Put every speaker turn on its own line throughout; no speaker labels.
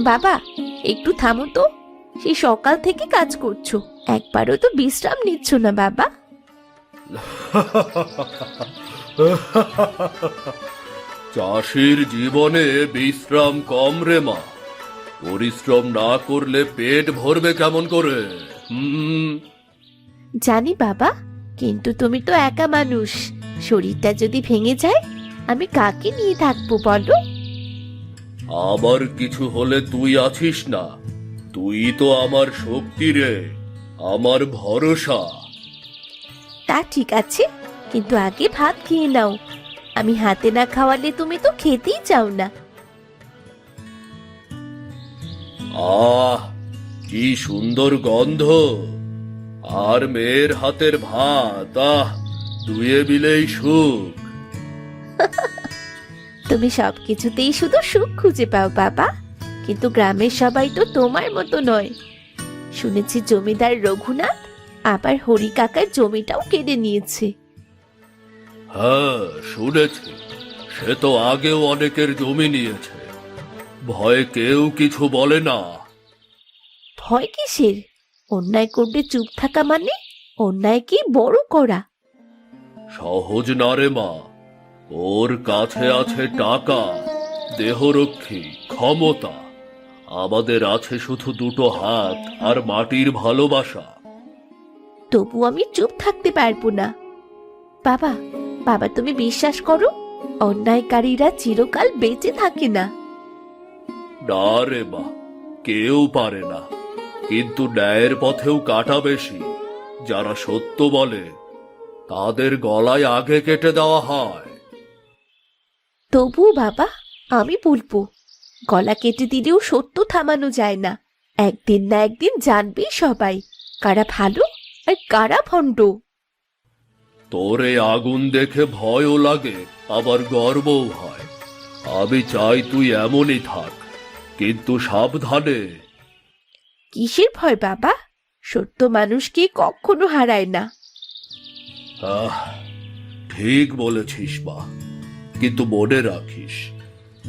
বাবা, একটু থামো তো। সেই সকাল থেকে কাজ করছো, একবারও তো বিশ্রাম নিচ্ছ না বাবা।
চাষির জীবনে বিশ্রাম কম রে মা। পরিশ্রম না করলে পেট ভরবে কেমন করে?
জানি বাবা, কিন্তু তুমি তো একা মানুষ। শরীরটা যদি ভেঙে যায়, আমি কাকে নিয়ে থাকবো বলো?
আবার কিছু হলে তুই আছিস না। তুই তো আমার শক্তি রে, আমার ভরসা।
তা ঠিক আছে, কিন্তু আগে ভাত খেয়ে নাও। আমি হাতে না খাওয়ালে তুমি তো খেতেই চাও না।
আহ, কি সুন্দর গন্ধ! আর মেয়ের হাতের ভাত, দুয়ে মিলেই সুখ।
তুমি সবকিছুতেই শুধু সুখ খুঁজে পাও বাবা, কিন্তু গ্রামের সবাই তো তোমার মতো নয়। শুনেছি জমিদার রঘুনাথ আবার হরি কাকার জমিটাও কেড়ে নিয়েছে।
হ্যাঁ, শুনেছি। সে তো আগেও অনেকের জমি নিয়েছে। ভয়ে কেউ কিছু বলে না।
ভয় কিসের? অন্যায় করলে চুপ থাকা মানে অন্যায় কি বড় করা।
সহজ না রে মা। ওর কাছে আছে টাকা, দেহরক্ষী, ক্ষমতা। আমাদের আছে শুধু দুটো হাত আর মাটির ভালোবাসা।
তবু আমি চুপ থাকতে পারবো না। বাবা, বাবা তুমি বিশ্বাস করো, অন্যায়কারীরা চিরকাল বেঁচে থাকে না।
না রে মা, কেউ পারে না। কিন্তু ন্যায়ের পথেও কাটা বেশি। যারা সত্য বলে তাদের গলায় আগে কেটে দেওয়া হয়।
তবু বাবা, আমি বলবো, গলা কেটে দিলেও সত্য থামানো যায় না। একদিন না একদিন জানবে সবাই কারা ভালো আর কারা ভণ্ড।
তোর এই আগুন দেখে ভয়ও লাগে, আবার গর্বও হয়। আমি চাই তুই এমনই থাক, কিন্তু সাবধানে।
কিসের ভয় বাবা? সত্য মানুষকে কখনো হারায় না।
আহ, ঠিক বলেছিস মা, কিন্তু মনে রাখিস,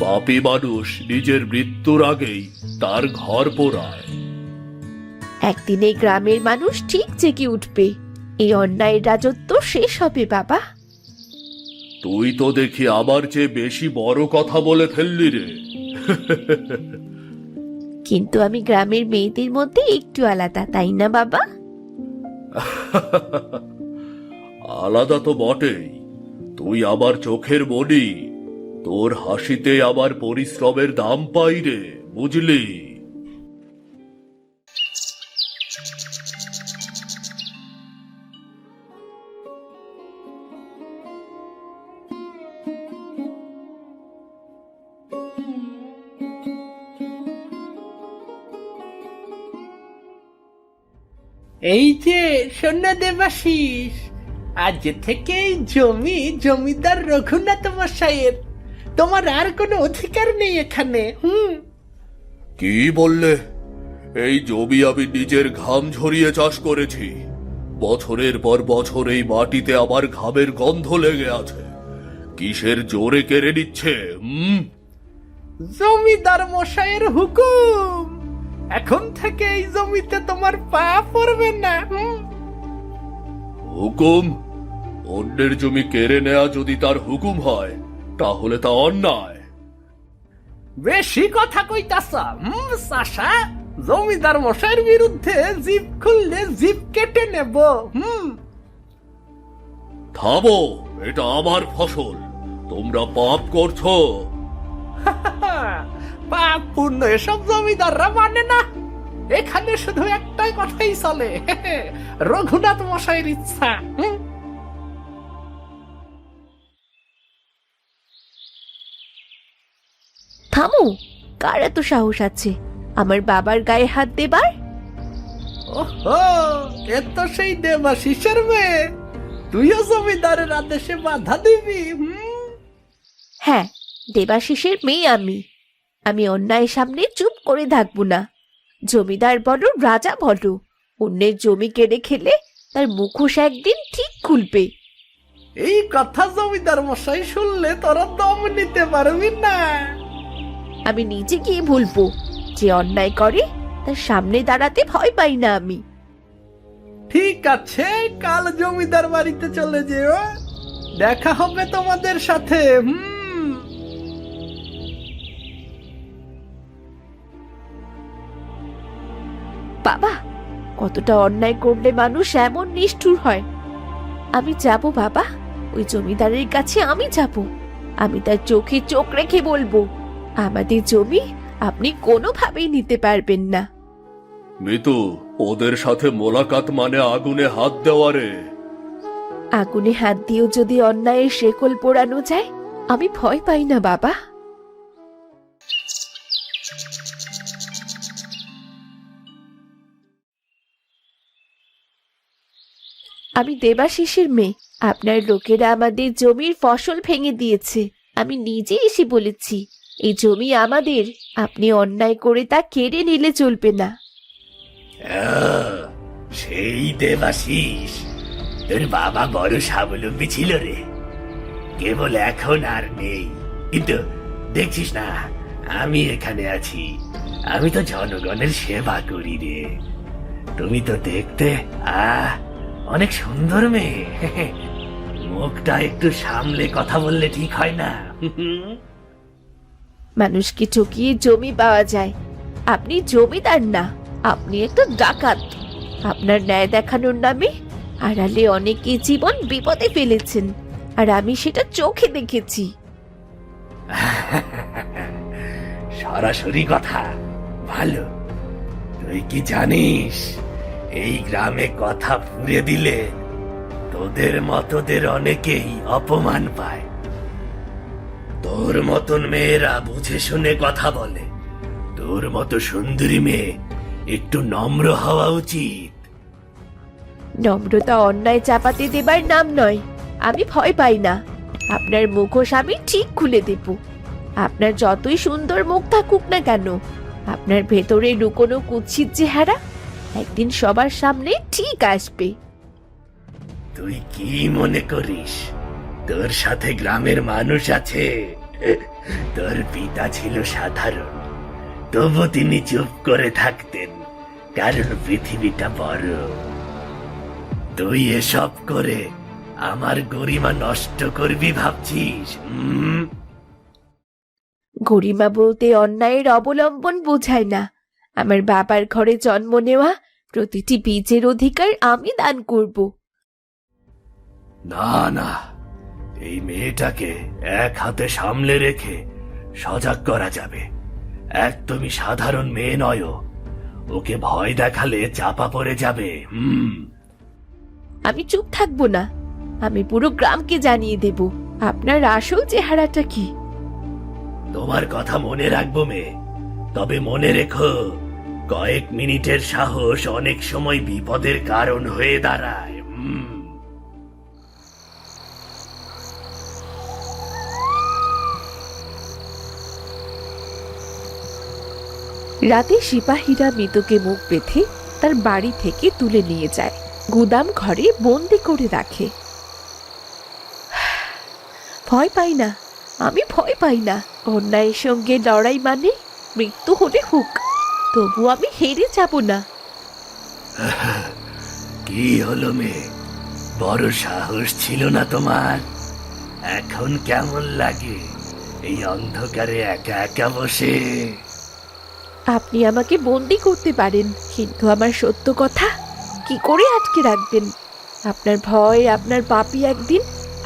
পাপী মানুষ নিজের মৃত্যুর আগেই তার ঘর পোড়ায়।
একদিন এই গ্রামের মানুষ ঠিক জেগে উঠবে, এই অন্যায়ের রাজত্ব শেষ হবে বাবা।
তুই তো দেখি আমার চেয়ে বেশি বড় কথা বলে ফেললি রে।
কিন্তু আমি গ্রামের মেয়েদের মধ্যে একটু আলাদা, তাই না বাবা?
আলাদা তো বটেই। তুই আমার চোখের মনি। তোর হাসিতে আবার পরিশ্রমের দাম পাই রে, বুঝলি?
এই যে শোনো দেবাশিস, আজ থেকে এই জমি জমিদার রঘুনাথ মশাইয়ের। তোমার আর কোনো অধিকার নেই এখানে।
কি বললে? এই জমি আমি নিজের ঘাম ঝরিয়ে চাষ করেছি। বছরের পর বছর এই মাটিতে আমার ঘামের গন্ধ লেগে আছে। কিসের জোরে কেড়ে নিচ্ছে?
জমিদার মশাইয়ের হুকুম, এখন থেকে এই জমিতে তোমার পা পড়বে না।
হুকুম? অন্যের জমি কেড়ে নেয়া যদি তার হুকুম হয়, তাহলে তা অন্যায়।
বেশি কথা কইতাছা চাষা। জমিদার মশাইয়ের বিরুদ্ধে জিভ খুললে জিভ কেটে নেব।
থামো, এটা আমার ফসল। তোমরা পাপ করছো।
পাপ পূর্ণ এসব জমিদাররা মানে না। এখানে শুধু একটাই কথাই চলে, রঘুনাথ মশাইয়ের ইচ্ছা।
থামো, কার এত সাহস আছে আমার বাবার গায়ে হাত দেবার?
ওহো, এ তো সেই দেবাশিসের মেয়ে। তুইও জমিদারের আদেশে বাধা দিবি?
হ্যাঁ, দেবাশিসের মেয়ে আমি। আমি অন্যায়ের সামনে চুপ করে থাকবো না। জমিদার বলো, রাজা বলো, অন্যের জমি কেড়ে খেলে তার মুখোশ একদিন ঠিক খুলবে।
এই কথা জমিদার মশাই শুনলে তোরা দম নিতে পারবি না।
আমি নিজে গিয়ে বলবো, যে অন্যায় করে তার সামনে দাঁড়াতে ভয় পাই না আমি।
ঠিক আছে, কাল জমিদার বাড়িতে চলে যেও, দেখা হবে তোমাদের সাথে।
বাবা, কতটা অন্যায় করলে মানুষ এমন নিষ্ঠুর হয়। আমি যাব বাবা, ওই জমিদারের কাছে আমি যাব। আমি তার চোখে চোখ রেখে বলবো, আমাদের জমি আপনি কোনোভাবেই নিতে পারবেন না।
মিতু, ওদের সাথে মোলাকাত মানে আগুনে হাত দেওয়া রে।
আগুনে হাত দিয়েও যদি অন্যায়ের শেকল পোড়ানো যায়, আমি ভয় পাই না বাবা। আমি দেবাশিসের মেয়ে। আপনার লোকেরা আমাদের জমির ফসল ভেঙে দিয়েছে। আমি নিজে এসে বলেছি, এই জমি আমাদের, আপনি অন্যায় করে তা কেড়ে নিলে চলবে না।
সেই দেবাশিস, তোর বাবা বড় স্বাবলম্বী ছিল রে, কেবল এখন আর নেই। কিন্তু দেখছিস না, আমি এখানে আছি, আমি তো জনগণের সেবা করি রে। তুমি তো দেখতে অনেক সুন্দর মেয়ে, মুখটা একটু সামলে কথা বললে ঠিক হয় না?
মানুষকে ঠকিয়ে জমি পাওয়া যায়। আপনি জমিদার না, আপনি একটা ডাকাত। আপনার ন্যায় দেখানোর নামে আড়ালে অনেকে জীবন বিপদে ফেলেছেন, আর আমি সেটা চোখে দেখেছি।
সরাসরি কথা ভালো। তুই কি জানিস, এই গ্রামে কথা ফুরে দিলে তোদের মতদের অনেকেই অপমান পায়। তোর মতন মেয়েরা বুঝে শুনে কথা বলে। তোর মতো সুন্দরী মেয়ে একটু নম্র হওয়া উচিত।
নম্রতা অন্যায় চাপাতে দেবার নাম নয়। আমি ভয় পাই না। আপনার মুখোশ আমি ঠিক খুলে দেব। আপনার যতই সুন্দর মুখ থাকুক না কেন, আপনার ভেতরে লুকোনো কুৎসিত চেহারা একদিন সবার সামনে ঠিক আসবে।
তুই কি মনে করিস তোর সাথে গ্রামের মানুষ আছে? তোর পিতা ছিল সাধারণ, তবু তিনি চুপ করে থাকতেন, কারণ পৃথিবীটা বড়। তুই এসব করে আমার গরিমা নষ্ট করবি ভাবছিস?
গরিমা বলতে অন্যায়ের অবলম্বন বোঝায় না। আমার বাবার ঘরে জন্ম নেওয়া প্রতিটি বীজের অধিকার আমি দান করব।
না না, এই মেয়েটাকে এক হাতে সামলে রেখে সজাগ করা যাবে। একদমই সাধারণ মেয়ে নয়, ওকে ভয় দেখালে চাপা পড়ে যাবে।
আমি চুপ থাকবো না। আমি পুরো গ্রামকে জানিয়ে দেব আপনার আসল চেহারাটা কি।
তোমার কথা মনে রাখবো মেয়ে, তবে মনে রেখো, কয়েক মিনিটের সাহস অনেক সময় বিপদের কারণ হয়ে দাঁড়ায়।
রাতে সিপাহীরা মিতুকে মুখ বেঁধে তার বাড়ি থেকে তুলে নিয়ে যায়, গুদাম ঘরে বন্দি করে রাখে। ভয় পাই না, আমি ভয় পাই না। অন্যায়ের সঙ্গে লড়াই মানে মৃত্যু হলে হোক, তবু আমি হেরে যাব না।
কি হলো মেয়ে, বড় সাহস ছিল না তোমার? এখন কেমন লাগে এই অন্ধকারে একা একা বসে?
আপনি আমাকে বন্দি করতে পারেন, কিন্তু আমার সত্য কথা কি করে আটকে রাখবেন? আপনার ভয়, আপনার পাপই একদিন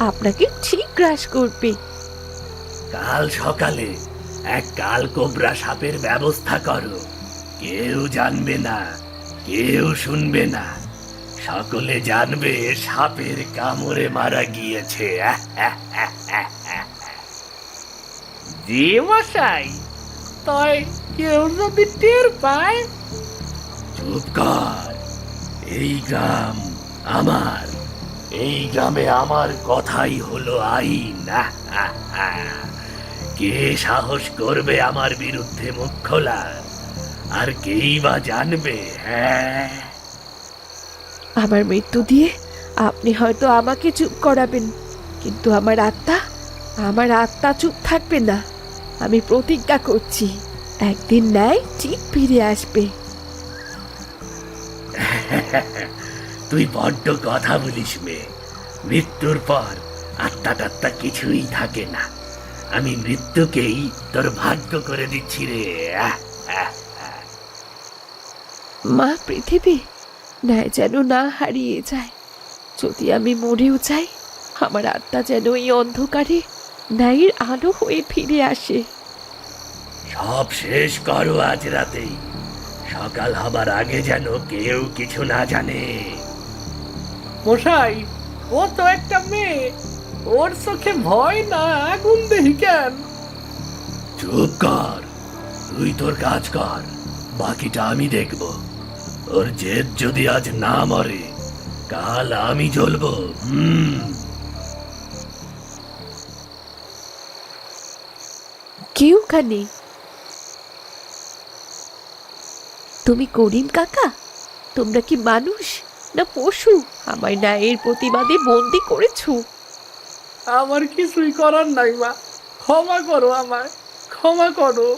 আপনাকে ঠিক গ্রাস করবে।
কাল সকালে এক কাল কোবরা সাপের ব্যবস্থা করো। কেউ জানবে না, কেউ শুনবে না, সকলে জানবে সাপের কামড়ে মারা গিয়েছে।
জি মশাই, তাই কেউ যদি টের পায়?
চুপ কর, এই গ্রাম আমার, এই গ্রামে আমার কথাই হলো আইন। কে সাহস করবে আমার বিরুদ্ধে মুখ খোলা, আর কেই বা জানবে? হ্যাঁ,
আমার মৃত্যু দিয়ে আপনি হয়তো আমাকে চুপ করাবেন, কিন্তু আমার আত্মা চুপ থাকবে না। আমি প্রতিজ্ঞা করছি, একদিন ন্যায় ঠিক ফিরে আসবে।
তুই বড্ড কথা বলিস মেয়ে। মৃত্যুর পর আত্মা টাত্মা কিছুই থাকে না। আমি মৃত্যুকেই তোর ভাগ্য করে দিচ্ছি রে।
মা, পৃথিবী ন্যায় যেন না হারিয়ে যায়। যদি আমি মরেও যাই, আমার আত্মা যেন এই অন্ধকারে ন্যায়ের আলো হয়ে ফিরে আসে।
সব শেষ করো আজ রাতেই। সকাল হবার আগে যেন কেউ কিছু না জানে।
মশাই, ও তো একটা মেয়ে, ওর চোখে ভয় না আগুন দেহি কেন?
চুপ কর, তুই তোর কাজ কর, বাকিটা আমি দেখব। ওর জেদ যদি আজ না মরে, কাল আমি জ্বলবো।
কেউ কানে। তুমি করিম কাকা? তোমরা কি মানুষ না পশু আমায় ন্যায়ের প্রতিবাদে বন্দি করেছো?
আমার কিছুই করার নাই মা, ক্ষমা করো আমায়, ক্ষমা করো।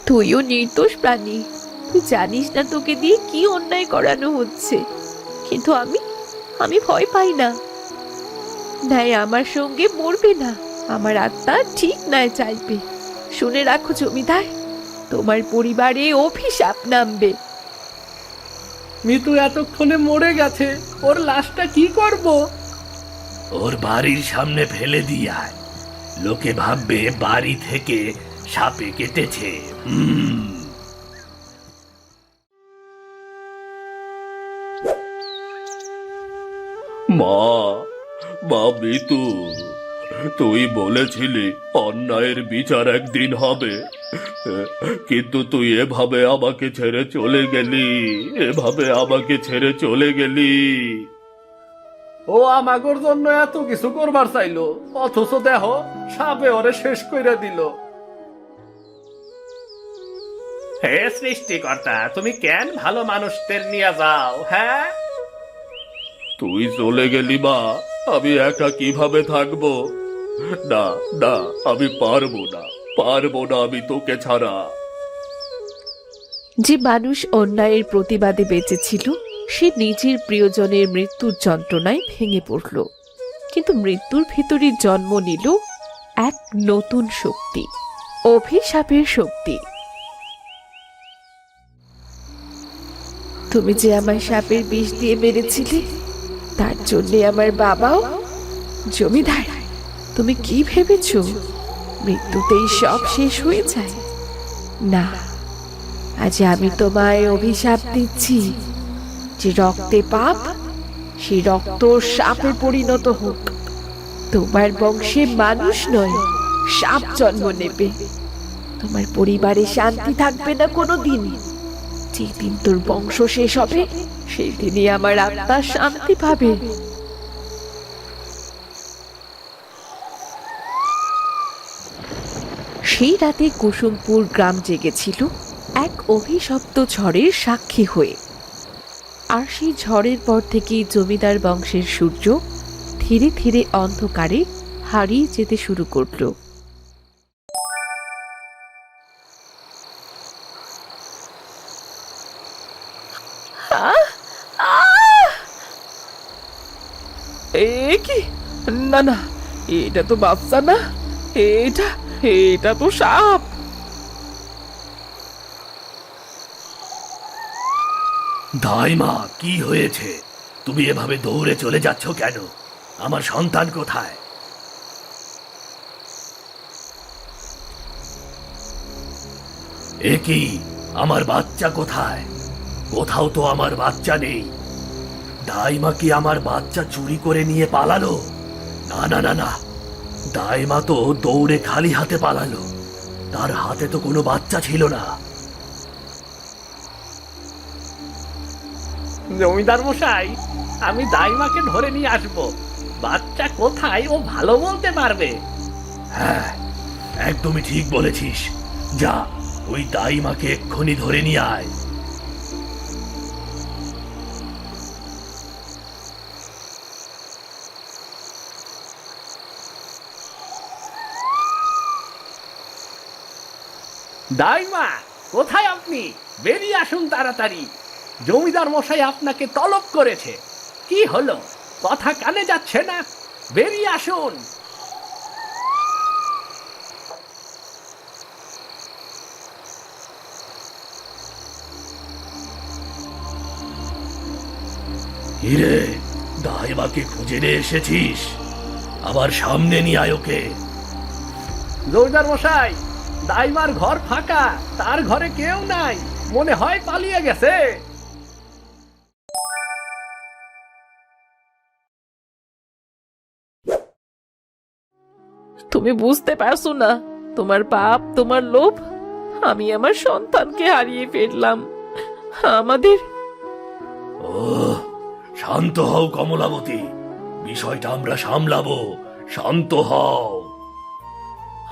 তুইও নির্দোষ প্রাণী। তুই জানিস না তোকে দিয়ে কি অন্যায় করানো হচ্ছে। কিন্তু আমি ভয় পাই না। ন্যায় আমার সঙ্গে মরবে না। আমার আত্মা ঠিক ন্যায় চাইবে। শুনে রাখো জমিদার, তোমার পরিবারে অভিশাপ নামবে।
মিতু এতক্ষণে মরে গেছে, ওর লাশটা কি করব?
ওর বাড়ির সামনে ফেলে দিয়ে আয়। লোকে ভাববে বাড়ি থেকে সাপে কেটেছে।
মা, মা মিতু, তুই বলেছিলি অন্যায়ের বিচার একদিন হবে, কিন্তু তুই এভাবে আমাকে ছেড়ে চলে গেলি। এভাবে আমাকে ছেড়ে চলে গেলি।
ও আমাগোর জন্য এত কিছু করবার চাইলো, অথচ দেহ সাপে ওরে শেষ কইরা দিল। হে সৃষ্টিকর্তা, তুমি কেন ভালো মানুষদের নিয়ে যাও? হ্যাঁ,
তুই চলে গেলি মা, আমি একা কিভাবে থাকবো? না না, আমি পারবো না, পারবো না আমি তোকে ছাড়া।
যে মানুষ অন্যায়ের প্রতিবাদে বেঁচেছিল, সে নিজের প্রিয়জনের মৃত্যুর যন্ত্রণায় ভেঙে পড়ল। কিন্তু মৃত্যুর ভেতরে জন্ম নিল এক নতুন শক্তি, অভিশাপের শক্তি। তুমি যে আমায় সাপের বিষ দিয়ে মেরেছিলে, তার জন্যে আমার বাবাও। জমিদার, তুমি কি ভেবেছ মৃত্যুতেই সব শেষ হয়ে যায়? না, আজ আমি তোমায় অভিশাপ দিচ্ছি যে রক্তে পাপ, সেই রক্ত সাপে পরিণত হোক। তোমার বংশে মানুষ নয়, সাপ জন্ম নেবে। তোমার পরিবারে শান্তি থাকবে না কোনোদিন। যেদিন তোর বংশ শেষ হবে, সেই দিনই আমার আত্মা শান্তি পাবে। সেই রাতে কুসুমপুর গ্রাম জেগেছিল এক অভিশপ্ত ঝড়ের সাক্ষী হয়ে। আর সেই ঝড়ের পর থেকেই জমিদার বংশের সূর্য ধীরে ধীরে অন্ধকারে হারিয়ে যেতে শুরু করলো।
এ কি? না না, এটা তো বাচ্চা না, এটা এটা তো সাপ।
দাইমা, কি হয়েছে? তুমি এভাবে দৌড়ে চলে যাচ্ছ কেন? আমার সন্তান কোথায়? এ কি? আমার বাচ্চা কোথায়? কোথাও তো আমার বাচ্চা নেই। দাইমা কি আমার বাচ্চা চুরি করে নিয়ে পালালো? না না না না, দাইমা তো দৌড়ে খালি হাতে পালালো। তার হাতে তো কোনো বাচ্চা ছিল না।
জমিদার মশাই, আমি দাইমাকে ধরে নিয়ে আসবো। বাচ্চা কোথায় ও ভালো বলতে পারবে।
হ্যাঁ, একদমই ঠিক বলেছিস। যা, ওই দাইমাকে এক্ষুনি ধরে নিয়ে আয়।
দাইমা, কোথায় আপনি? বেরিয়ে আসুন তাড়াতাড়ি। জমিদার মশাই আপনাকে তলব করেছে। কি হলো, কথা কানে যাচ্ছে না? বেরিয়ে আসুন।
হিরে, দাইমাকে খুঁজে নিয়ে এসেছিস? আবার সামনে নিয়ে আয় ওকে।
জমিদার মশাই, দাইমার ঘর ফাঁকা, তার ঘরে কেউ নাই, মনে হয় পালিয়ে গেছে।
তুমি বুঝতে পারছো না, তোমার পাপ, তোমার লোভ, আমি আমার সন্তানকে হারিয়ে ফেললাম। আমাদের
ও, শান্ত হও কমলাবতী, বিষয়টা আমরা সামলাবো। শান্ত হও।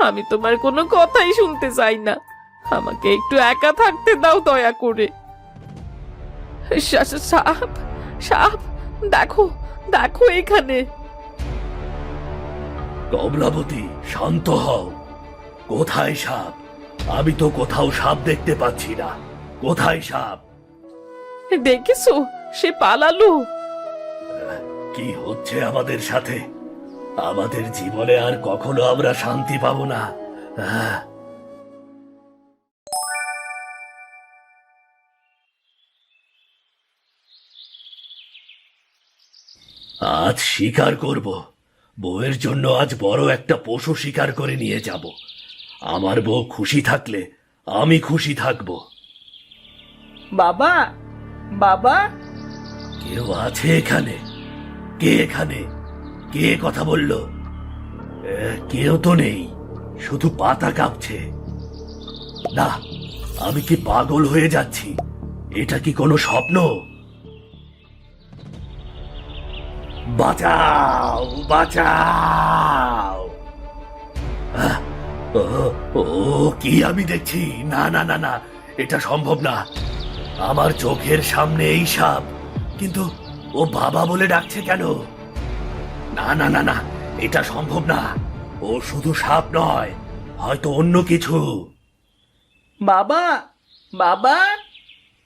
আমি তোমার কোনো কথাই শুনতে চাই না, আমাকে একটু একা থাকতে দাও দয়া করে। সাপ, সাপ, দেখো, দেখো এখানে।
কমলাবতী, শান্ত হও। কোথায় সাপ? আমি তো কোথাও সাপ দেখতে পাচ্ছি না। কোথায় সাপ?
দেখেছো, সে পালালো।
কি হচ্ছে আমাদের সাথে? আমাদের জীবনে আর কখনো আমরা শান্তি পাবো না। আহ! আজ শিকার করব। বউয়ের জন্য আজ বড় একটা পশু শিকার করে নিয়ে যাব। আমার বউ খুশি থাকলে আমি খুশি থাকব।
বাবা, বাবা,
কেউ আছে এখানে? কে এখানে? কে কথা বলল? কেউ তো নেই, শুধু পাতা কাঁপছে। না, আমি কি পাগল হয়ে যাচ্ছি? এটা কি কোনো স্বপ্ন? বাঁচাও, বাঁচাও! আহ, ও, ও, কি আমি দেখছি? না না না না, এটা সম্ভব না। আমার চোখের সামনে এই সাপ, কিন্তু ও বাবা বলে ডাকছে কেন? না না না না, এটা সম্ভব না। ও শুধু সাপ নয়, হয়তো অন্য কিছু।
বাবা, বাবা,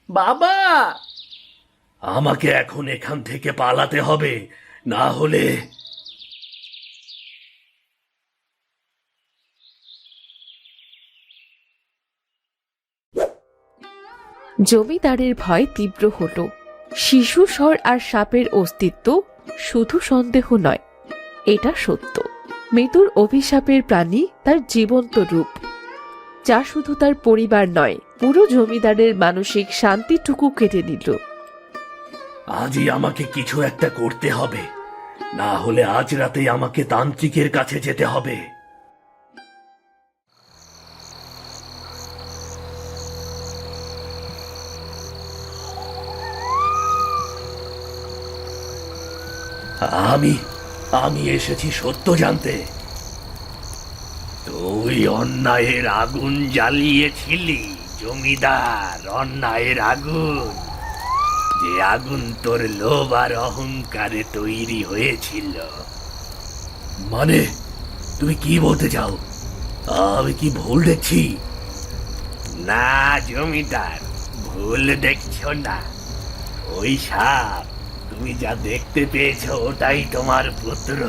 বাবা।
আমাকে এখন এখান থেকে পালাতে হবে, না হলে।
জমিদারের ভয় তীব্র হলো। শিশু স্বর আর সাপের অস্তিত্ব শুধু সন্দেহ নয়, এটা সত্য। মৃত্যুর অভিশাপের প্রাণী তার জীবন্ত রূপ, যা শুধু তার পরিবার নয়, পুরো জমিদারের মানসিক শান্তিটুকু কেড়ে নিল।
আজই আমাকে কিছু একটা করতে হবে, না হলে আজ রাতেই আমাকে তান্ত্রিকের কাছে যেতে হবে। আমি আমি এসেছি সত্য জানতে। তুই অন্যায়ের আগুন জ্বালিয়েছিলি জমিদার, অন্যায়ের আগুন, যে আগুন তোর লোভ আর অহংকারে তৈরি হয়েছিল। মানে, তুমি কি বলতে চাও? আমি কি ভুল দেখছি? না জমিদার, ভুল দেখছো না। ওই সাপ, তুমি যা দেখতে পেয়েছো ওটাই তোমার পুত্র,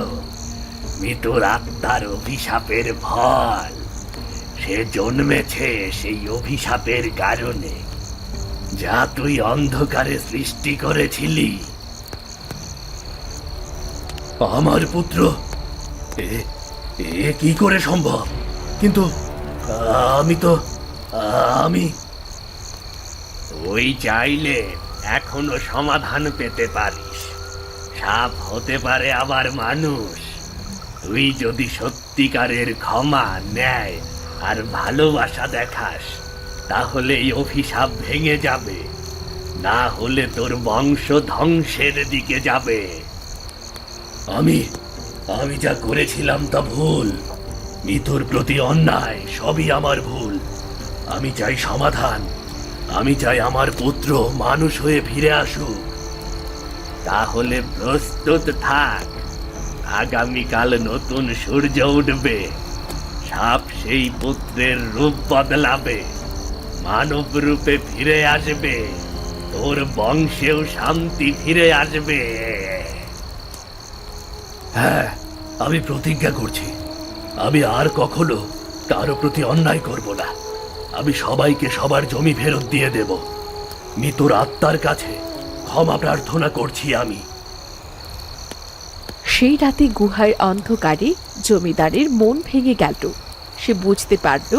মৃত্যুর আত্মার অভিশাপের ফল। সে জন্মেছে সেই অভিশাপের কারণে, যা তুই অন্ধকারে সৃষ্টি করেছিলি। আমার পুত্র? এ এ কি করে সম্ভব? কিন্তু আমি ওই চাইলে এখনো সমাধান পেতে পারিস। সাপ হতে পারে আবার মানুষ। তুই যদি সত্যিকারের ক্ষমা, ন্যায় আর ভালোবাসা দেখাস, তাহলে এই অভিশাপ ভেঙে যাবে, না হলে তোর বংশ ধ্বংসের দিকে যাবে। আমি যা করেছিলাম তা ভুল। মৃত্যুর প্রতি অন্যায়, সবই আমার ভুল। আমি চাই সমাধান। আমি চাই আমার পুত্র মানুষ হয়ে ফিরে আসুক। তাহলে প্রস্তুত থাক, আগামীকাল নতুন সূর্য উঠবে। সাপ সেই পুত্রের রূপ বদলাবে, মানব রূপে ফিরে আসবে, তোর বংশেও শান্তি ফিরে আসবে। হ্যাঁ, আমি প্রতিজ্ঞা করছি, আমি আর কখনো কারো প্রতি অন্যায় করব না। আমি সবাইকে সবার জমি ফেরত দিয়ে দেব। মৃত্যুর আত্মার কাছে ক্ষমা প্রার্থনা করছি আমি।
সেই রাতে গুহার অন্ধকারে জমিদারের মন ভেঙে গেল। সে বুঝতে পারল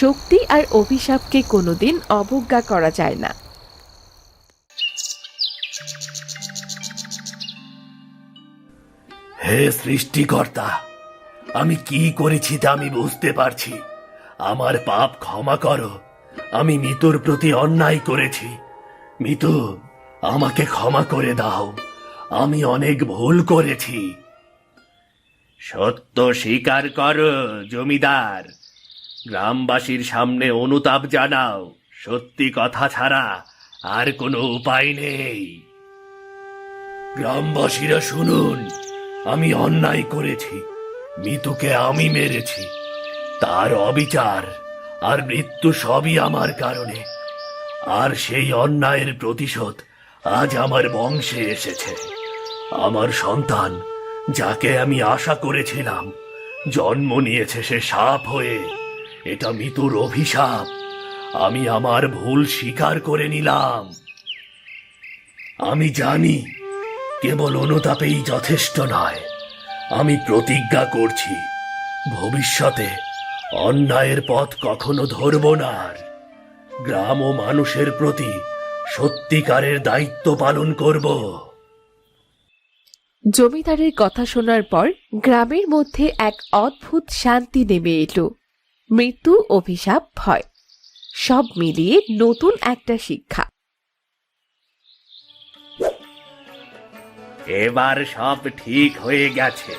শক্তি আর অভিশাপকে কোনোদিন অবজ্ঞা করা যায় না।
হে সৃষ্টিকর্তা, আমি কি করেছি তা আমি বুঝতে পারছি। আমার পাপ ক্ষমা করো। আমি মিতুর প্রতি অন্যায় করেছি। মিতু, আমাকে ক্ষমা করে দাও। আমি অনেক ভুল করেছি। সত্য স্বীকার করো জমিদার। গ্রামবাসীর সামনে অনুতাপ জানাও। সত্যি কথা ছাড়া আর কোনো উপায় নেই। গ্রামবাসীরা শুনুন, আমি অন্যায় করেছি। মিতুকে আমি মেরেছি। তার অবিচার আর মৃত্যু সবই আমার কারণে। আর সেই অন্যায়ের প্রতিশোধ আজ আমার বংশে এসেছে। আমার সন্তান, যাকে আমি আশা করেছিলাম, জন্ম নিয়েছে সে সাপ হয়ে। এটা মিতুর অভিশাপ। আমি আমার ভুল স্বীকার করে নিলাম। আমি জানি কেবল অনুতাপেই যথেষ্ট নয়। আমি প্রতিজ্ঞা করছি, ভবিষ্যতে অন্যায়ের পথ কখনো ধরব না। আর গ্রাম ও মানুষের প্রতি সত্যিকারের দায়িত্ব পালন করব।
জমিদারের কথা শোনার পর গ্রামের মধ্যে এক অদ্ভুত শান্তি নেমে এলো। মৃত্যু, অভিশাপ, ভয় সব মিলিয়ে নতুন একটা শিক্ষা।
এবার সব ঠিক হয়ে গেছে।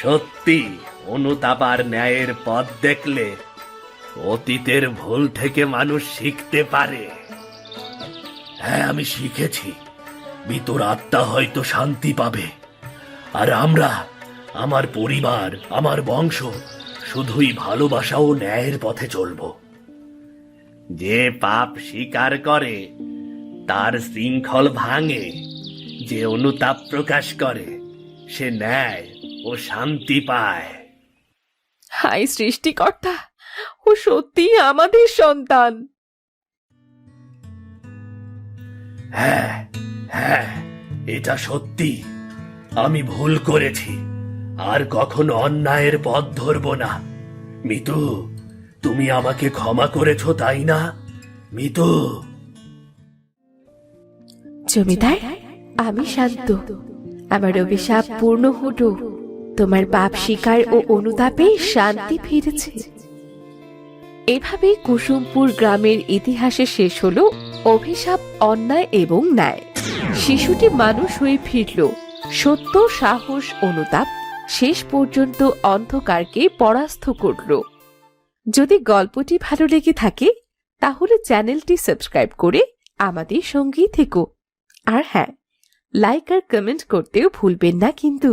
সত্যি, অনুতাপ আর ন্যায়ের পথ দেখলে অতীতের ভুল থেকে মানুষ শিখতে পারে। হ্যাঁ, আমি শিখেছি। মিতুর আত্মা হয়তো শান্তি পাবে। আর আমরা, আমার পরিবার, আমার বংশ শুধুই ভালোবাসা ও ন্যায়ের পথে চলব। যে পাপ স্বীকার করে তার শৃঙ্খল ভাঙে। যে অনুতাপ প্রকাশ করে সে ন্যায় ও শান্তি পায়।
হায় সৃষ্টিকর্তা, ও সত্যি আমাদের সন্তান।
হ্যাঁ হ্যাঁ, এটা সত্যি। আমি ভুল করেছি। আর কখনো অন্যায়ের পথ ধরব না। মিতু, তুমি আমাকে ক্ষমা করেছো, তাই না মিতু?
জমিদার, আমি শান্ত। আমার অভিশাপ পূর্ণ হলো। তোমার পাপ স্বীকার ও অনুতাপে শান্তি ফিরেছে। এভাবেই কুসুমপুর গ্রামের ইতিহাসে শেষ হলো অভিশাপ, অন্যায় এবং ন্যায়। শিশুটি মানুষ হয়ে ফিরল। সত্য, সাহস, অনুতাপ শেষ পর্যন্ত অন্ধকারকে পরাস্ত করল। যদি গল্পটি ভালো লেগে থাকে তাহলে চ্যানেলটি সাবস্ক্রাইব করে আমাদের সঙ্গেই থেকো। আর হ্যাঁ, লাইক আর কমেন্ট করতেও ভুলবেন না কিন্তু।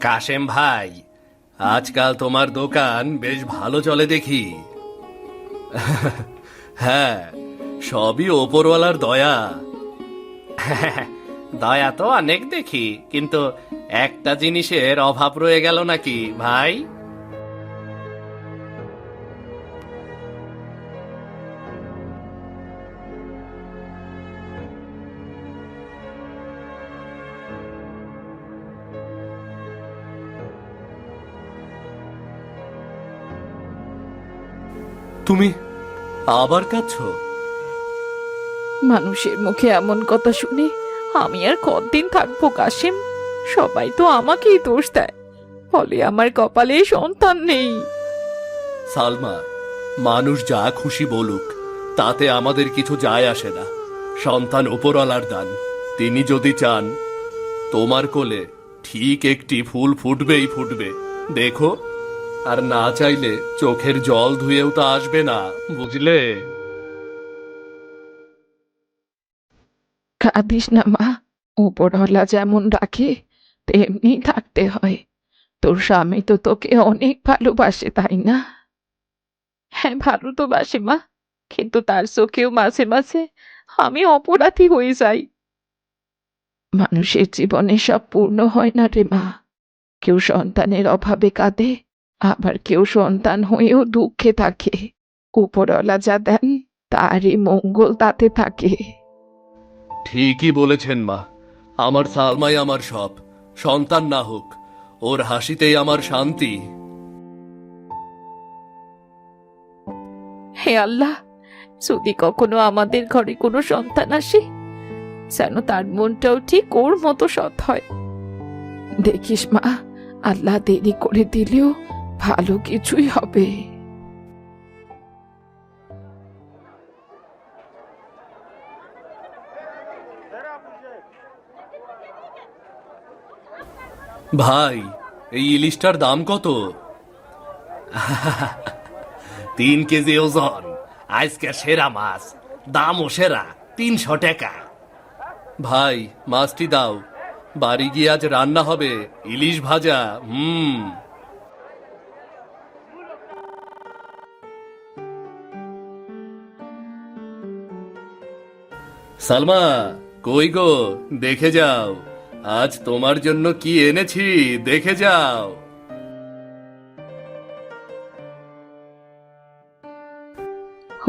কাশেম ভাই, আজকাল তোমার দোকান বেশ ভালো চলে দেখি। হ্যাঁ, সবই ওপরওয়ালার দয়া।
দয়া তো অনেক দেখি, কিন্তু একটা জিনিসের অভাব রয়ে গেল নাকি ভাই?
তুমি আবার কাঁদছো?
মানুষের মুখে এমন কথা শুনে আমি আর কতদিন থাকবো কাশেম? সবাই তো আমাকেই দোষ দেয়, ফলে আমার কপালে সন্তান নেই।
সালমা, মানুষ যা খুশি বলুক, তাতে আমাদের কিছু যায় আসে না। সন্তান উপরওয়ালার দান। তিনি যদি চান, তোমার কোলে ঠিক একটি ফুল ফুটবেই ফুটবে। দেখো।
আর না চাইলে চোখের জল ধুয়েও তা আসবে না, বুঝলে?
কাঁদিস না মা, উপরওয়ালা যেমন রাখে তেমনি থাকতে হয়। তোর স্বামী তো তোকে অনেক ভালোবাসে, তাই না? হ্যাঁ, ভালো তো বাসে মা, কিন্তু তার চোখেও মাঝে মাঝে আমি অপরাধী হয়ে যাই। মানুষের জীবনে সব পূর্ণ হয় না রে মা। কেউ সন্তানের অভাবে কাঁদে, আবার কেউ সন্তান হয়েও দুঃখে থাকে। উপরওয়ালা যা দেন তারই মঙ্গল তাতে থাকে।
ঠিকই বলেছেন মা। আমার সালমাই আমার সব, সন্তান না হোক, ওর হাসিতেই আমার শান্তি।
হে আল্লাহ, যদি কখনো আমাদের ঘরে কোনো সন্তান আসে, যেন তার মনটাও ঠিক ওর মতো সৎ হয়। দেখিস মা, আল্লাহ দেরি করে দিলেও ভালো কিছুই হবে।
ভাই, এই ইলিশটার দাম কত?
3 কেজি ওজন, আজকে সেরা মাছ, দামও সেরা, 300 টাকা।
ভাই, মাছটি দাও, বাড়ি গিয়ে আজ রান্না হবে ইলিশ ভাজা। সালমা, কই গো, দেখে যাও, আজ তোমার জন্য কি এনেছি, দেখে যাও।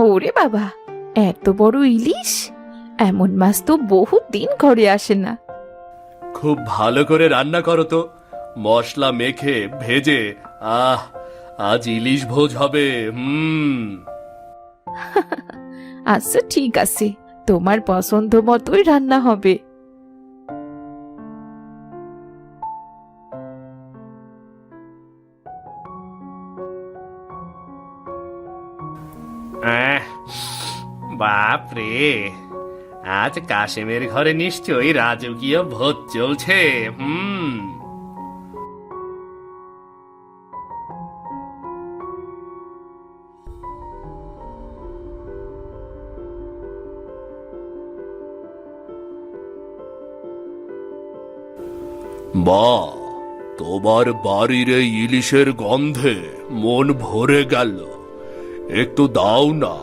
ওরে বাবা, এত বড় ইলিশ! এমন মাছ তো বহুত দিন ঘরে আসে না।
খুব ভালো করে রান্না করো তো, মশলা মেখে ভেজে। আহ, আজ ইলিশ ভোজ হবে।
আচ্ছা ঠিক আছে, তোমার পছন্দ মতোই রান্না হবে।
বাপ রে, আজ কাশেমের ঘরে নিশ্চয়ই রাজকীয় ভোজ চলছে।
মা, তোমার বাড়ির এই ইলিশের গন্ধে মন ভরে গেল। একটু দাও না,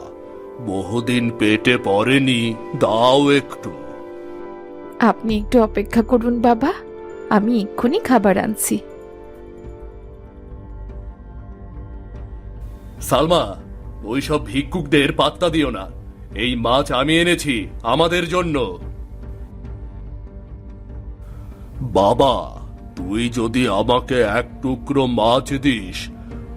বহুদিন পেটে পড়েনি, দাও একটু।
আপনি একটু অপেক্ষা করুন বাবা, আমি এক্ষুনি খাবার আনছি।
সালমা, ওইসব ভিক্ষুকদের পাত্তা দিও না। এই মাছ আমি এনেছি আমাদের জন্য।
বাবা, তুই যদি আমাকে এক টুকরো মাছ দিস,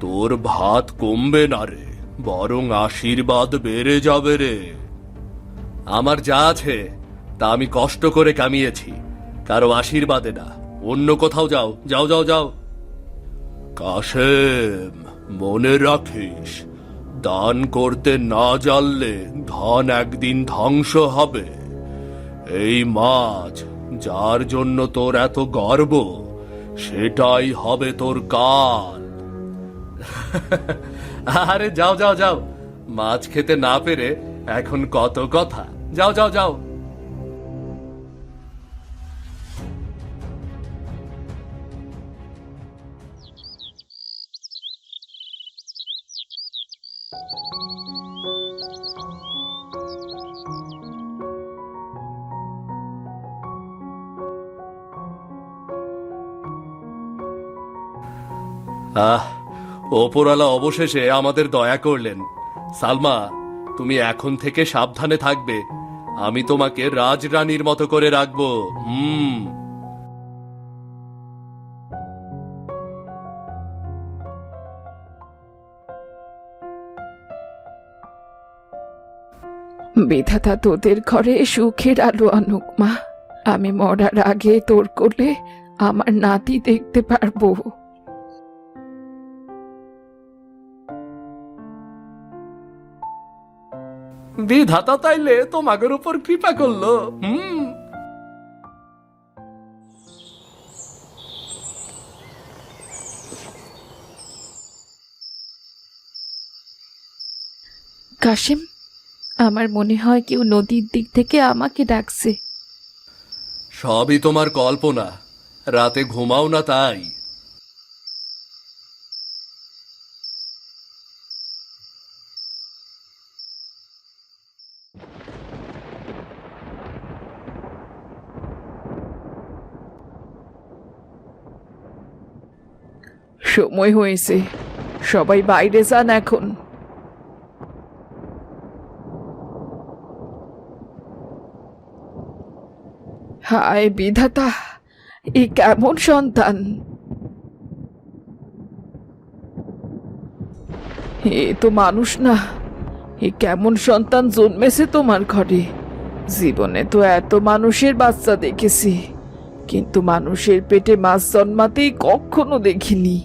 তোর ভাত কমবে না রে, বরং আশীর্বাদ বেড়ে যাবে রে।
আমার যা আছে তা আমি কষ্ট করে কামিয়েছি, কারো আশীর্বাদে না। অন্য কোথাও যাও, যাও যাও যাও।
কাশেম, মনে রাখিস, দান করতে না জানলে ধন একদিন ধ্বংস হবে। এই মাছ, যার জন্য তোর এত গর্ব, সেটাই হবে তোর কাল।
আরে যাও যাও যাও, মাছ খেতে না পেরে এখন কত কথা। যাও যাও যাও। ওপরওয়ালা অবশেষে আমাদের দয়া করলেন। সালমা, তুমি এখন থেকে সাবধানে থাকবে। আমি তোমাকে রাজরানীর মতো করে রাখবো।
বিধাতা তোদের ঘরে সুখের আলো আনুক মা। আমি মরার আগে তোর কোলে আমার নাতি দেখতে পারবো।
বিধাতা তাইলে তোমাদের উপর কৃপা করলো।
কাশেম, আমার মনে হয় কেউ নদীর দিক থেকে আমাকে ডাকছে।
সবই তোমার কল্পনা, রাতে ঘুমাও না তাই।
সময় হয়েছে, সবাই বাইরে যান এখন। হায় বিধাতা, এ কেমন সন্তান! এ তো মানুষ না, এ কেমন সন্তান জন্মেছে তোমার ঘরে? জীবনে তো এত মানুষের বাচ্চা দেখেছি, কিন্তু মানুষের পেটে মাছ জন্মাতেই কখনো দেখিনি।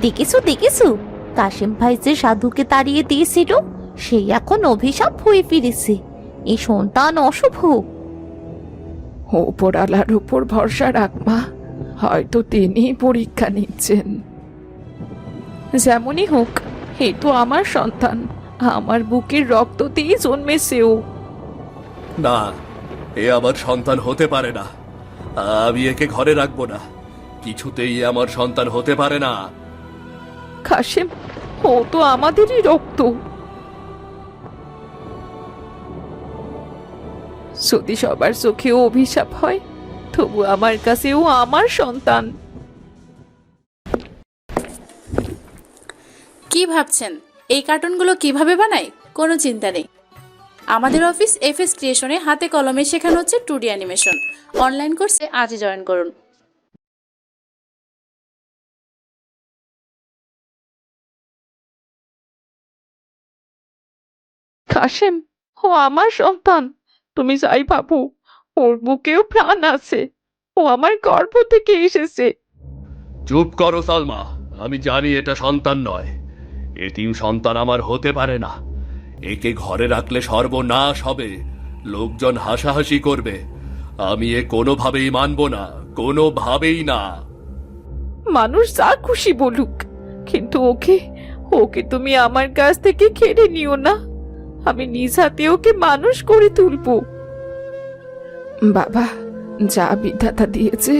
দেখেছো দেখেছো, কাশেম ভাই যে সাধুকে তাড়িয়ে দিয়েছিল সেই এখন অভিশাপ হয়ে ফিরেছে। এই সন্তান অশুভ।
ওপরওয়ালার উপর ভরসা রাখ মা, হয়তো তিনি পরীক্ষা নিচ্ছেন। যেমনই হোক, এ তো আমার সন্তান, আমার বুকের রক্ততেই জন্মেছে ও।
না, এ আমার সন্তান হতে পারে না। আমি একে ঘরে রাখবো না, কিছুতেই এ আমার সন্তান হতে পারে না।
কাশেম, ও তো আমাদেরই রক্ত। যদি সবার চোখেও অভিশাপ হয়, তবু আমার কাছেও আমার সন্তান।
কি ভাবছেন এই কার্টুনগুলো কিভাবে বানায়? কোনো চিন্তা নেই, আমাদের অফিস এফএস ক্রিয়েশনে হাতে কলমে শেখানো হচ্ছে 2D অ্যানিমেশন। অনলাইন কোর্সে আজই জয়েন করুন।
কাশেম, ও আমার সন্তান। তুমি যাই ভাবো, ওর বুকেও প্রাণ আছে, ও আমার গর্ভ থেকে এসেছে।
চুপ করো সালমা, আমি জানি এটা সন্তান নয়। এতিম সন্তান আমার হতে পারে না। একে ঘরে রাখলে সর্বনাশ হবে, লোকজন হাসাহাসি করবে। আমি এ কোনোভাবেই মানব না, কোনোভাবেই না।
মানুষ যা খুশি বলুক, কিন্তু ওকে ওকে তুমি আমার কাছ থেকে কেড়ে নিও না। আমি নিজ হাতে ওকে মানুষ করে তুলবো। বাবা, যা বিধাতা দিয়েছে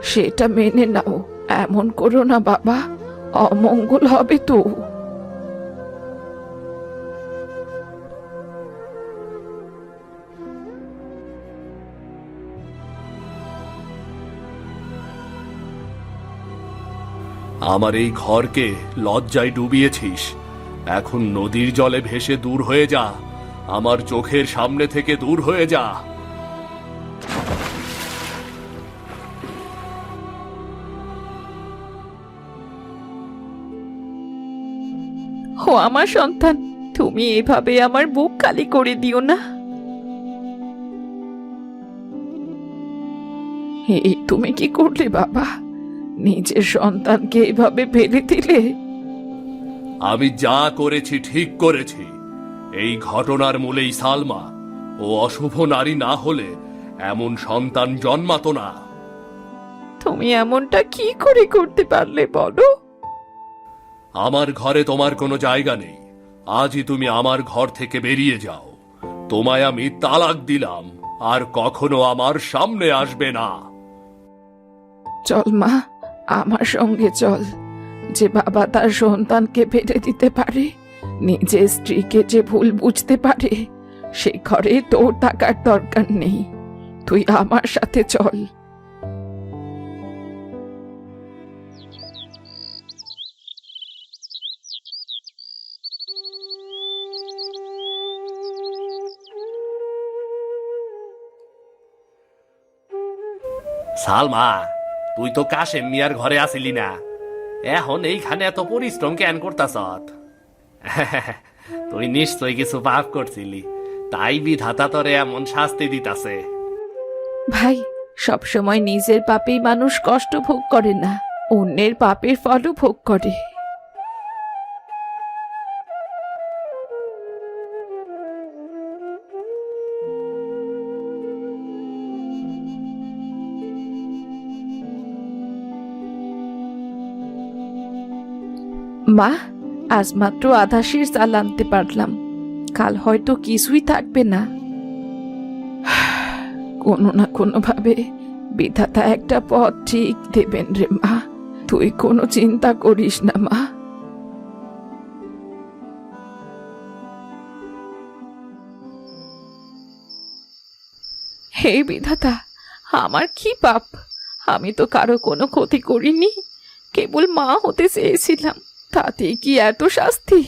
সেটা মেনে নাও। এমন করো না বাবা, অমঙ্গল হবে তো।
আমার এই ঘরকে লজ্জায় ডুবিয়েছিস, এখন নদীর জলে ভেসে দূর হয়ে যা, আমার চোখের সামনে থেকে দূর হয়ে যা।
ও আমার সন্তান, তুমি এভাবে আমার বুক খালি করে দিও না। এই তুমি কি করলে বাবা? নিজের সন্তানকে এভাবে ফেলে দিলে?
আমি যা করেছি ঠিক করেছি। এই ঘটনার মূলেই সালমা। ও অশুভ নারী না হলে এমন সন্তান জন্মাতো না।
তুমি এমনটা কি করে করতে পারলে বলো?
আমার ঘরে তোমার কোনো জায়গা নেই। আজই তুমি আমার ঘর থেকে বেরিয়ে যাও। তোমায় আমি তালাক দিলাম, আর কখনো আমার সামনে আসবে না।
চল মা, আমার সঙ্গে চল। যে বাবা তার সন্তানকে ফেলে দিতে পারে, নিজের স্ত্রীকে যে ভুল বুঝতে পারে, সে ঘরে তোর থাকার দরকার নেই। তুই আমার সাথে চল।
সালমা, তুই তো কাশেম মিয়ার ঘরে আসিলি না, এখন এইখানে এত পরিশ্রম কেন করতাস? তুই নিশ্চয় কিছু পাপ করছিলি, তাই বিধাতা তোরে এমন শাস্তি দিতাছে।
ভাই, সবসময় নিজের পাপেই মানুষ কষ্ট ভোগ করে না, অন্যের পাপের ফলও ভোগ করে। মা, আজ মাত্র আধা শির চাল আনতে পারলাম। কাল হয়তো কিছুই থাকবে না। কোনো না কোনো ভাবে বিধাতা একটা পথ ঠিক দেবেন রে মা, তুই কোনো চিন্তা করিস না মা। হে বিধাতা, আমার কি পাপ? আমি তো কারো কোনো ক্ষতি করিনি, কেবল মা হতে চেয়েছিলাম, তাতে কি এত শাস্তি?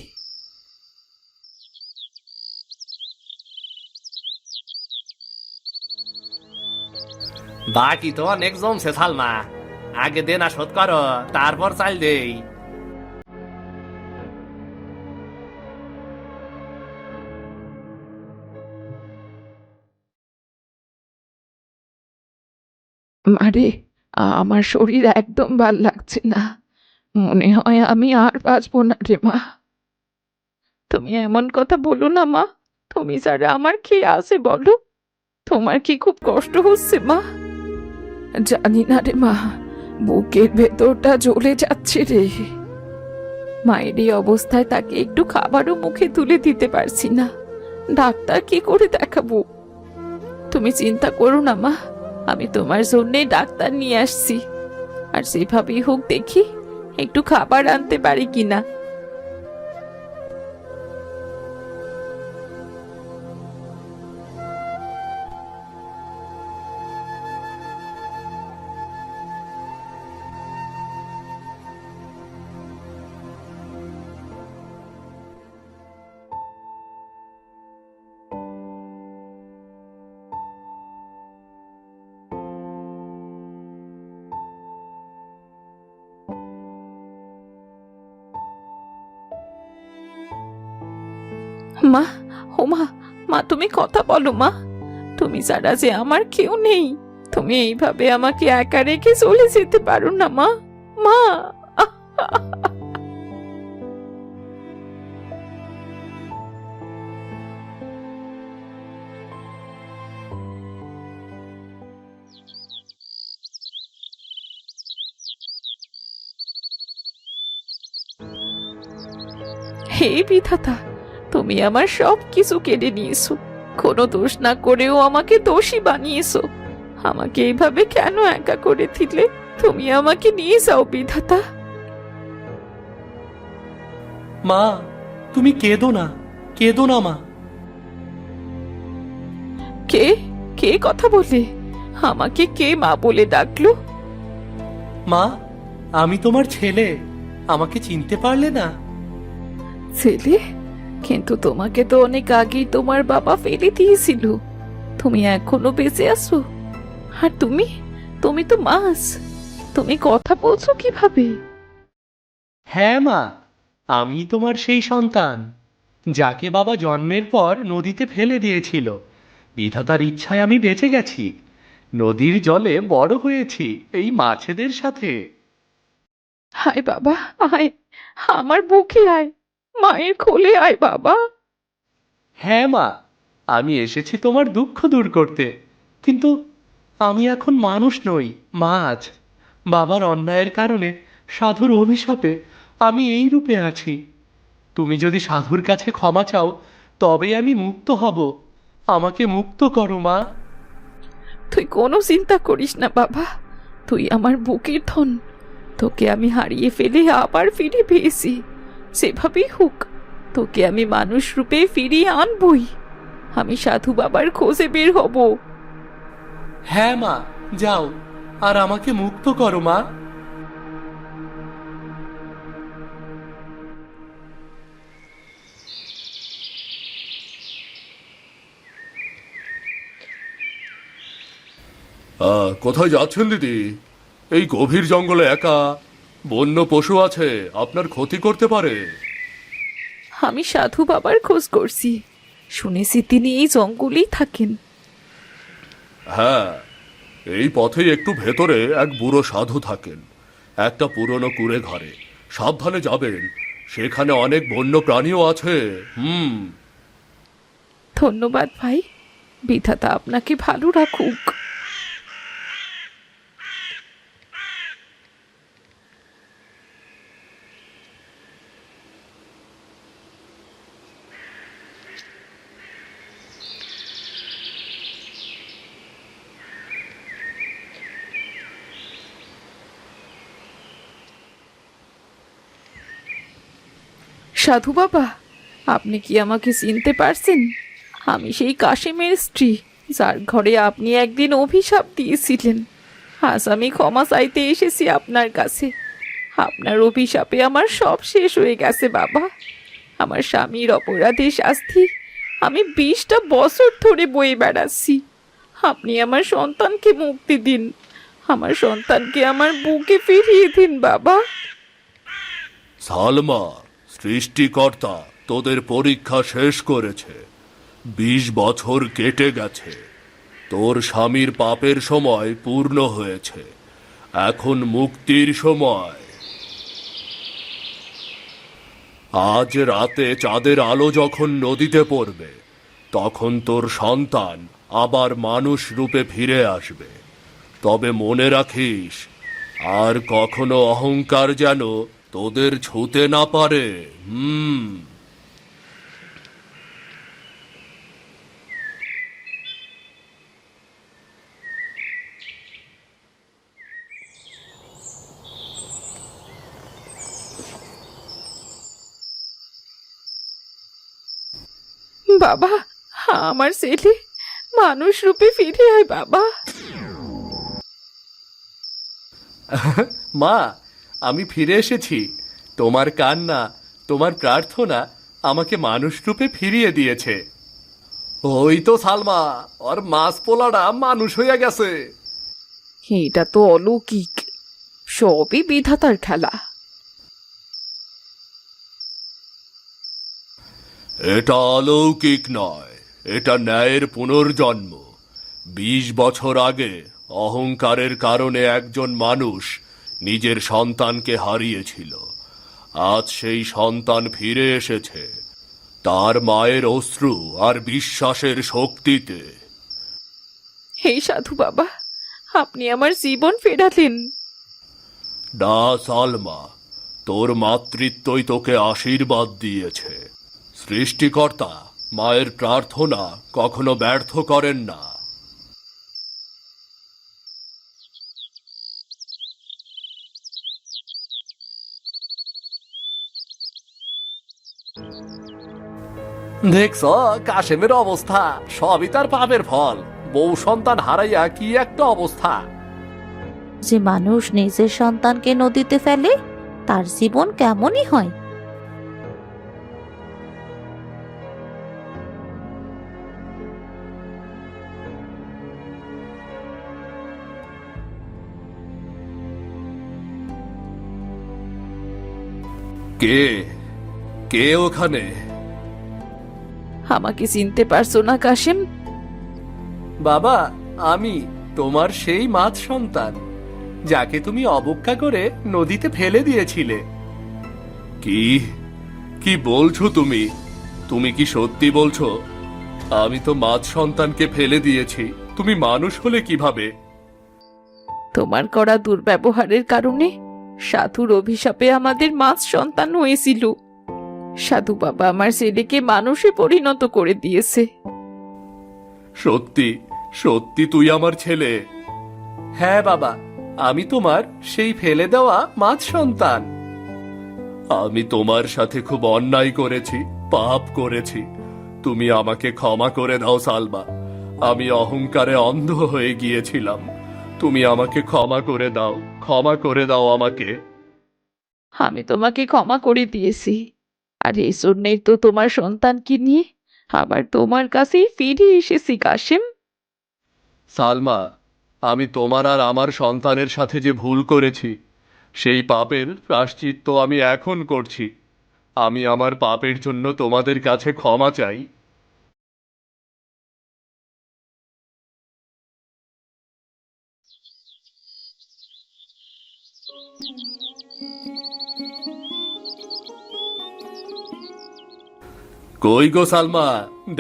বাকি তো অনেক জমছে সালমা, আগে দেনা শোধ করো, তারপর চাল দেই।
মারে, আমার শরীর একদম ভাল লাগছে না, মনে হয় আমি আর বাঁচবো না রে মা। তুমি এমন কথা বলো না মা, তুমি ছাড়া আমার কি আছে বলো? তোমার কি খুব কষ্ট হচ্ছে মা? জানি না রে মা, বুকের ভেতরটা জ্বলে যাচ্ছে রে। মায়ের এই অবস্থায় তাকে একটু খাবারও মুখে তুলে দিতে পারছি না, ডাক্তার কি করে দেখাবো? তুমি চিন্তা করো না মা, আমি তোমার জন্যে ডাক্তার নিয়ে আসছি, আর সেভাবেই হোক দেখি একটু খাবার আনতে পারি কিনা। মা, ও মা, মা তুমি কথা বলো মা, তুমি ছাড়া যে আমার কেউ নেই, তুমি এইভাবে আমাকে একা রেখে চলে যেতে পারো না মা। মা, হে বিধাতা, তুমি আমার সব কিছু কেড়ে নিয়েছো, কোনো দোষ না করেও আমাকে দোষী বানিয়েছো। আমাকে এইভাবে কেন একা করে দিলে? তুমি আমাকে নিয়ে যাও বিধাতা।
মা, তুমি কেঁদো না, কেঁদো না মা।
কে কে কথা বলে? আমাকে কে মা বলে ডাকলো?
মা, আমি তোমার ছেলে, আমাকে চিনতে পারলে না?
ছেলে? কিন্তু তোমাকে তো অনেক আগেই তোমার বাবা ফেলে দিয়েছিল, তুমি এখনো বেঁচে আছো? আর তুমি তুমি তো মাছ, তুমি কথা বলছো কিভাবে?
হ্যাঁ মা, আমি তোমার সেই সন্তান, যাকে বাবা জন্মের পর নদীতে ফেলে দিয়েছিল। বিধাতার ইচ্ছায় আমি বেঁচে গেছি, নদীর জলে বড় হয়েছি এই মাছেদের সাথে।
হায় বাবা, আয়, আমার বুকে আয়, মায়ের কোলে আয় বাবা।
হ্যাঁ মা, আমি এসেছি তোমার দুঃখ দূর করতে, কিন্তু আমি এখন মানুষ নই, মাছ। বাবার অন্যায়ের কারণে, সাধুর অভিশাপে আমি এই রূপে আছি। তুমি যদি সাধুর কাছে ক্ষমা চাও, তবে আমি মুক্ত হব। আমাকে মুক্ত করো মা।
তুই কোনো চিন্তা করিস না বাবা, তুই আমার বুকের ধন, তোকে আমি হারিয়ে ফেলে আবার ফিরে পেয়েছি। সেভাবেই হোক, তোকে আমি মানুষ রূপে ফিরিয়ে আনবই। আমি সাধু বাবার খোঁজে বের হব।
হ্যাঁ মা, যাও, আর আমাকে মুক্ত করো মা।
কোথায় যাচ্ছেন দিদি? এই গভীর জঙ্গলে একা, বন্য পশু আছে, আপনার ক্ষতি করতে পারে।
আমি সাধু বাবার খোঁজ করছি, শুনেছি তিনি এই জঙ্গলেই থাকেন।
হ্যাঁ, এই পথেই একটু ভেতরে এক বুড়ো সাধু থাকেন, একটা পুরনো কুঁড়ে ঘরে। সাবধানে যাবেন, সেখানে অনেক বন্য প্রাণীও আছে।
ধন্যবাদ ভাই, বিধাতা আপনাকে ভালো রাখুক। সাধু বাবা, আপনি কি আমাকে চিনতে পারছেন? আমি সেই কাশিমের স্ত্রী, যার ঘরে আপনি একদিন অভিশাপ দিয়েছিলেন। আজ আমি ক্ষমা চাইতে এসেছি আপনার কাছে। আপনার অভিশাপে আমার সব শেষ হয়ে গেছে বাবা। আমার স্বামীর অপরাধে শাস্তি আমি 20টা বছর ধরে বয়ে বেড়াচ্ছি। আপনি আমার সন্তানকে মুক্তি দিন, আমার সন্তানকে আমার বুকে ফিরিয়ে দিন বাবা।
সালমা, সৃষ্টিকর্তা তোদের পরীক্ষা শেষ করেছে। 20 বছর কেটে গেছে। তোর স্বামীর পাপের সময় পূর্ণ হয়েছে। এখন মুক্তির সময়। আজ রাতে চাঁদের আলো যখন নদীতে পড়বে, তখন তোর সন্তান আবার মানুষ রূপে ফিরে আসবে। তবে মনে রাখিস, আর কখনো অহংকার যেন তোদের ছুতে না পারে।
বাবা, আমার ছেলে মানুষ রূপে ফিরে আয় বাবা।
মা, আমি ফিরে এসেছি। তোমার কান্না, তোমার প্রার্থনা আমাকে মানুষ রূপে ফিরিয়ে দিয়েছে। ওই তো সালমা, ওর মাছ পোলাটা মানুষ হইয়া গেছে।
এটা তো অলৌকিক, সবই বিধাতার খেলা।
এটা অলৌকিক নয়, এটা ন্যায়ের পুনর্জন্ম। 20 বছর আগে অহংকারের কারণে একজন মানুষ নিজের সন্তানকে হারিয়েছিল। আজ সেই সন্তান ফিরে এসেছে, তার মায়ের অশ্রু আর বিশ্বাসের শক্তিতে।
হে সাধু বাবা, আপনি আমার জীবন ফেরালেন।
না সালমা, তোর মাতৃত্বই তোকে আশীর্বাদ দিয়েছে। সৃষ্টিকর্তা মায়ের প্রার্থনা কখনো ব্যর্থ করেন না।
দেখছ কাশেমের অবস্থা, সবই তার পাপের ফল। বউ সন্তান হারাইয়া কি একটা অবস্থা।
যে মানুষ নিজের সন্তানকে নদীতে ফেলে, তার জীবন কেমনই হয়।
কে কে ওখানে?
আমাকে চিনতে পারছো না কাশেম?
বাবা, আমি তোমার সেই মাছ সন্তান, যাকে তুমি অবজ্ঞা করে নদীতে ফেলে দিয়েছিলে।
কি কি বলছো তুমি? তুমি কি সত্যি বলছো? আমি তো মাছ সন্তানকে ফেলে দিয়েছি, তুমি মানুষ হলে কিভাবে?
তোমার করা দুর্ব্যবহারের কারণে সাধুর অভিশাপে আমাদের মাছ সন্তান হয়েছিল। সাধু বাবা আমার ছেলেকে মানুষে পরিণত করে দিয়েছে।
সত্যি সত্যি তুই আমার ছেলে?
হ্যাঁ বাবা, আমি তোমার সেই ফেলে দেওয়া মাছ সন্তান।
আমি তোমার সাথে খুব অন্যায় করেছি, পাপ করেছি। তুমি আমাকে ক্ষমা করে দাও সালমা। আমি অহংকারে অন্ধ হয়ে গিয়েছিলাম। তুমি আমাকে ক্ষমা করে দাও, ক্ষমা করে দাও আমাকে।
আমি তোমাকে ক্ষমা করে দিয়েছি, আর এই জন্যই তো তোমার সন্তানকে নিয়ে আবার তোমার কাছেই ফিরে এসেছি কাশেম।
সালমা, আমি তোমার আর আমার সন্তানের সাথে যে ভুল করেছি, সেই পাপের প্রায়শ্চিত্ত আমি এখন করছি। আমি আমার পাপের জন্য তোমাদের কাছে ক্ষমা চাই। কই গো সালমা,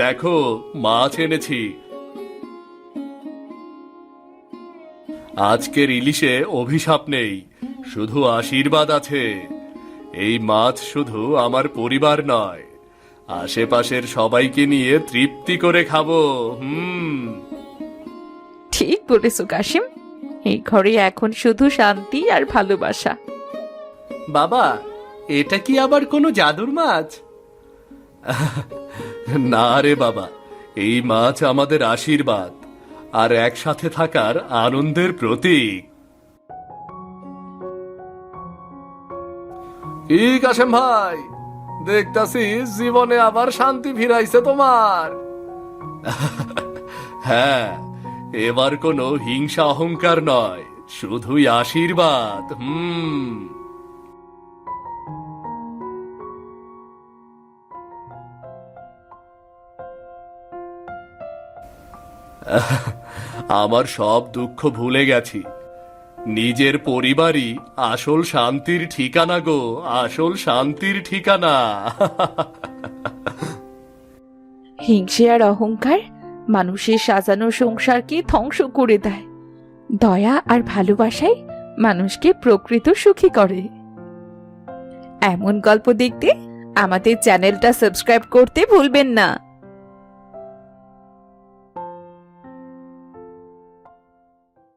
দেখো মাছ এনেছি। আজকের ইলিশে অভিশাপ নেই, শুধু আশীর্বাদ আছে। এই মাছ শুধু আমার পরিবার নয়, আশেপাশের সবাইকে নিয়ে তৃপ্তি করে খাবো।
ঠিক বলেছো কাশেম, এই ঘরে এখন শুধু শান্তি আর ভালোবাসা।
বাবা, এটা কি আবার কোনো জাদুর মাছ?
না রে বাবা, এই মাছ আমাদের আশীর্বাদ আর একসাথে থাকার আনন্দের প্রতীক। কি কাশেম ভাই, দেখতাছি জীবনে আবার শান্তি ফিরাইছে তোমার। হ্যাঁ, এবার কোনো হিংসা অহংকার নয়, শুধুই আশীর্বাদ। আমার সব দুঃখ ভুলে গেছি। নিজের পরিবারই আসল শান্তির ঠিকানা গো, আসল শান্তির ঠিকানা।
হিংসে আর অহংকার মানুষের সাজানো সংসারকে ধ্বংস করে দেয়। দয়া আর ভালোবাসাই মানুষকে প্রকৃত সুখী করে। এমন গল্প দেখতে আমাদের চ্যানেলটা সাবস্ক্রাইব করতে ভুলবেন না।